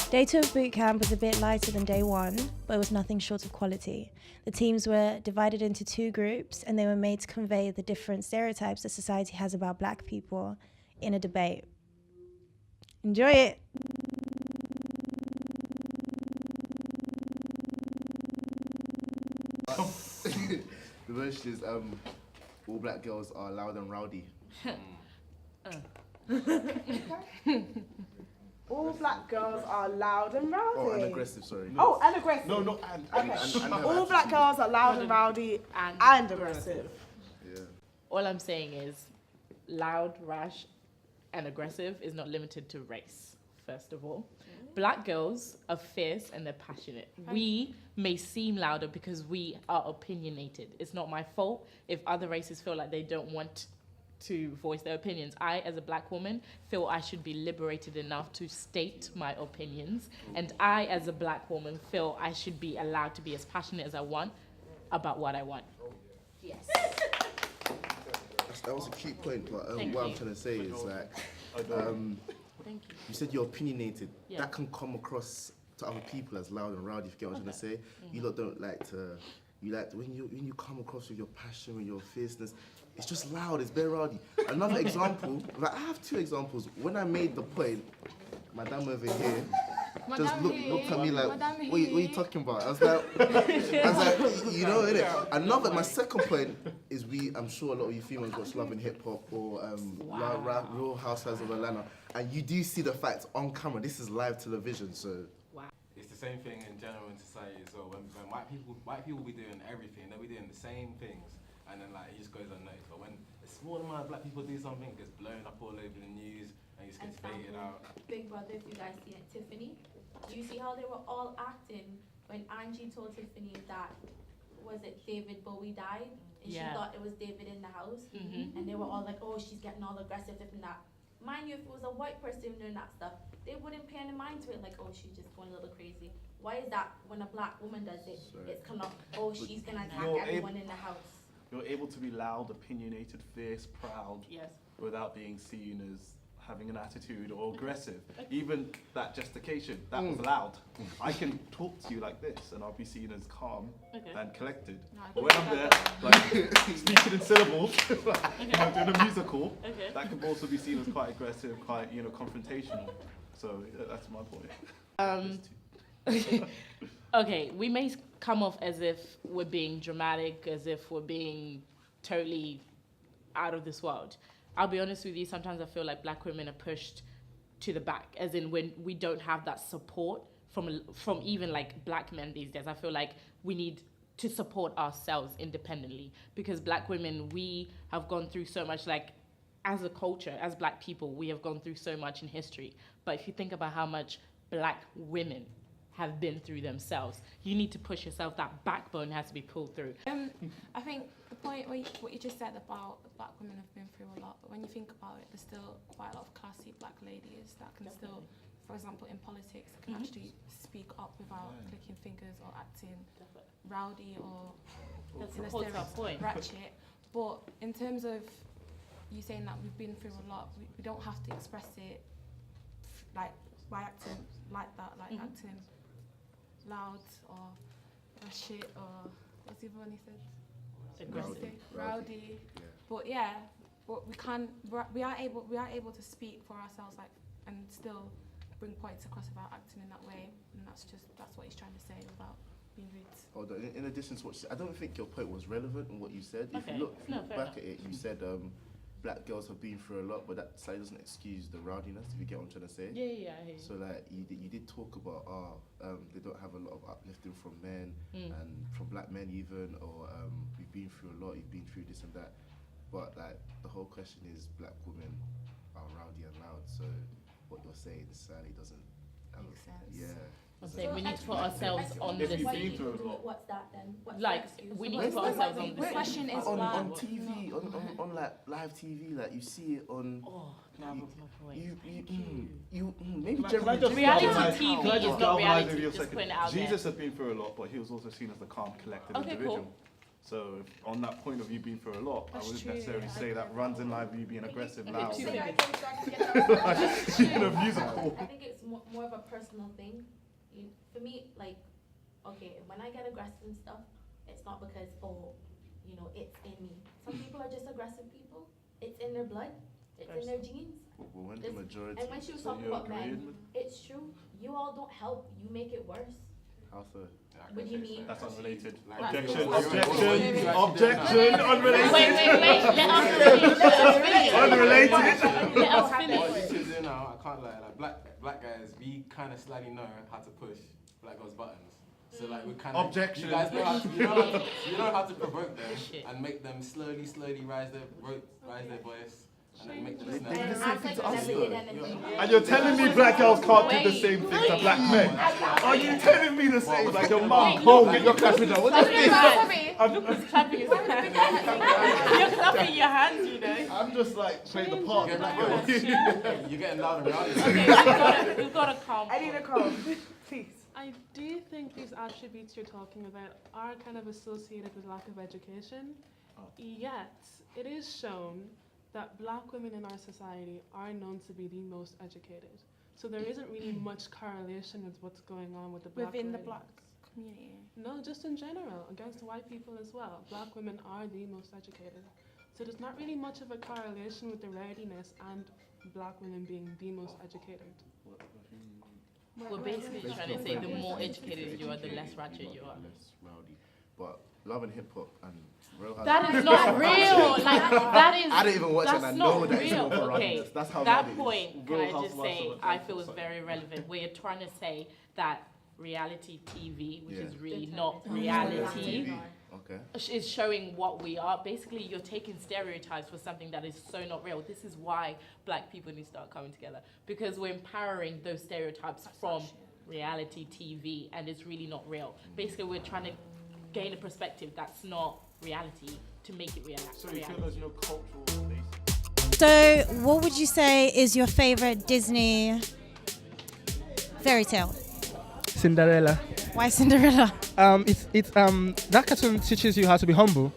Day 2 of boot camp was a bit lighter than day 1, but it was nothing short of quality. The teams were divided into 2 groups and they were made to convey the different stereotypes that society has about black people in a debate. Enjoy it! The version is all black girls are loud and rowdy. All black girls are loud and rowdy. Oh, and aggressive, sorry. Oh, and aggressive. No, not and. Okay. All black girls are loud and rowdy and aggressive. Yeah. All I'm saying is loud, rash, and aggressive is not limited to race, first of all. Black girls are fierce and they're passionate. We may seem louder because we are opinionated. It's not my fault if other races feel like they don't want to voice their opinions. I, as a black woman, feel I should be liberated enough to state my opinions. And I, as a black woman, feel I should be allowed to be as passionate as I want about what I want. Yes. That was a cute point, but Thank what you. I'm trying to say is like, Thank you. you said you're opinionated. Yeah. That can come across to other people as loud and rowdy, if you get what I'm trying to say. You lot don't like to, you like, when you come across with your passion, with your fierceness, it's just loud, it's very rowdy. Another example, like I have 2 examples. When I made the point, Madame over here just looked at me like, what are you talking about? I was like, you know, innit? Another, my second point is I'm sure a lot of you females watch Love and Hip Hop or Real Housewives of Atlanta, and you do see the facts on camera. This is live television, so. It's the same thing in general in society as well. When white people be doing everything, they'll be doing the same things, and then like it just goes unnoticed. But when a small amount of black people do something, it gets blown up all over the news and it just gets baited out. Big Brother, if you guys seen it, Tiffany, do you see how they were all acting when Angie told Tiffany that, was it David Bowie died? And she thought it was David in the house. And they were all like, oh, she's getting all aggressive, this and that. Mind you, if it was a white person doing that stuff, they wouldn't pay any mind to it, like, oh, she's just going a little crazy. Why is that when a black woman does it, it's kind of, oh, she's gonna attack everyone in the house? You're able to be loud, opinionated, fierce, proud, without being seen as having an attitude or aggressive. Even that justification, that was loud. I can talk to you like this and I'll be seen as calm and collected. But when I'm there, like, speaking in syllables, like, doing a musical, that can also be seen as quite aggressive, quite, confrontational. So that's my point. Okay, we may come off as if we're being dramatic, as if we're being totally out of this world. I'll be honest with you, sometimes I feel like black women are pushed to the back, as in when we don't have that support from even like black men these days. I feel like we need to support ourselves independently, because black women, we have gone through so much, like as a culture, as black people, we have gone through so much in history. But if you think about how much black women have been through themselves, you need to push yourself. That backbone has to be pulled through. I think the point what you just said about black women have been through a lot, but when you think about it, there's still quite a lot of classy black ladies that can still, for example, in politics, can actually speak up without clicking fingers or acting rowdy or in a stereotype ratchet. But in terms of you saying that we've been through a lot, we don't have to express it like by acting like that, like acting loud or shit or what's the other one he said? Aggressive. Rowdy. Yeah. But we are able to speak for ourselves, like, and still bring points across without acting in that way, and that's what he's trying to say without being rude. Although in addition to what she said, I don't think your point was relevant in what you said. If you look back at it, you said black girls have been through a lot, but that side doesn't excuse the rowdiness, if you get what I'm trying to say. Yeah, I hear you. So like you did talk about they don't have a lot of uplifting from men and from black men even, or we've been through a lot, you've been through this and that. But like the whole question is black women are rowdy and loud, so what you're saying sadly doesn't Make sense. Yeah. I'm saying we need to put ourselves on the been through a scene. lot. What's that then? What's Like, the excuse? we need to put ourselves on the The scene. question is on TV, on like live TV, like you see it on. Oh, now that's my point. Maybe Can I just Reality galvanize- TV can I is just not galvanize reality, with you a just second? put it out Jesus has been through a lot, but he was also seen as the calm, collected Okay, individual. cool. So if, on that point of you being through a lot, That's I wouldn't true, necessarily yeah. say that runs in line with you being aggressive, loud, two I things. being a musical. think it's more of a personal thing. For me, like, okay, when I get aggressive and stuff, it's not because, it's in me. Some people are just aggressive people. It's in their blood. It's in their genes. But when the majority. And when she was So talking you're about men, agreeing with- it's true. You all don't help. You make it worse. How so? What do you mean? That's unrelated. Like, Objection, what you actually objection, doing objection, now. unrelated. Wait, let us finish. Unrelated. Let us What finish. you two do now, I can't lie. Like black guys, we kind of slightly know how to push black girls' buttons. So like we kind of Objection. You guys know how to, you know how to provoke them and make them slowly rise their voice, and then make them snap. They did the And same act thing like to you us never though. did anything. And you're telling me black girls can't do the Wait. same thing to black men? Are you telling me the same? Like your mom, Wait, home, look. get your clapping down. What is this? Look who's clapping his hands. You're clapping your hands, you know. I'm just like playing the part. You're getting loud and loud. Okay, we've got to calm. I need a calm, please. I do think these attributes you're talking about are kind of associated with lack of education, yet it is shown that black women in our society are known to be the most educated. So there isn't really much correlation with what's going on with the black Within the ladies. black community. No, just in general, against white people as well. Black women are the most educated. So there's not really much of a correlation with the rowdiness and black women being the most educated. We're basically trying to say the more educated you are, the less ratchet you are. Less rowdy. But love and hip hop and real hard. That is not real. Like that is. I don't even watch it and that's I not know that it's real. not for Okay, rowdiness. That's how that rowdy it is. point, can Real I just say, Housewives of I feel is Atlanta. very relevant. Where you're trying to say that reality TV, which Yeah. is really not reality, Okay. is showing what we are. Basically, you're taking stereotypes for something that is so not real. This is why black people need to start coming together, because we're empowering those stereotypes from reality TV, and it's really not real. Basically, we're trying to gain a perspective that's not reality to make it So you feel there's no cultural basis? So, what would you say is your favorite Disney fairy tale? Cinderella. Why Cinderella? It's that cartoon teaches you how to be humble.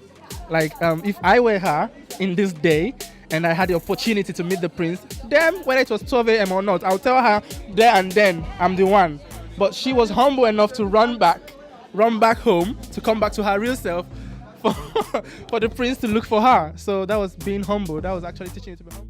Like if I were her in this day and I had the opportunity to meet the prince, then whether it was 12 a.m. or not, I'll tell her there and then I'm the one. But she was humble enough to run back home to come back to her real self for the prince to look for her. So that was being humble. That was actually teaching you to be humble.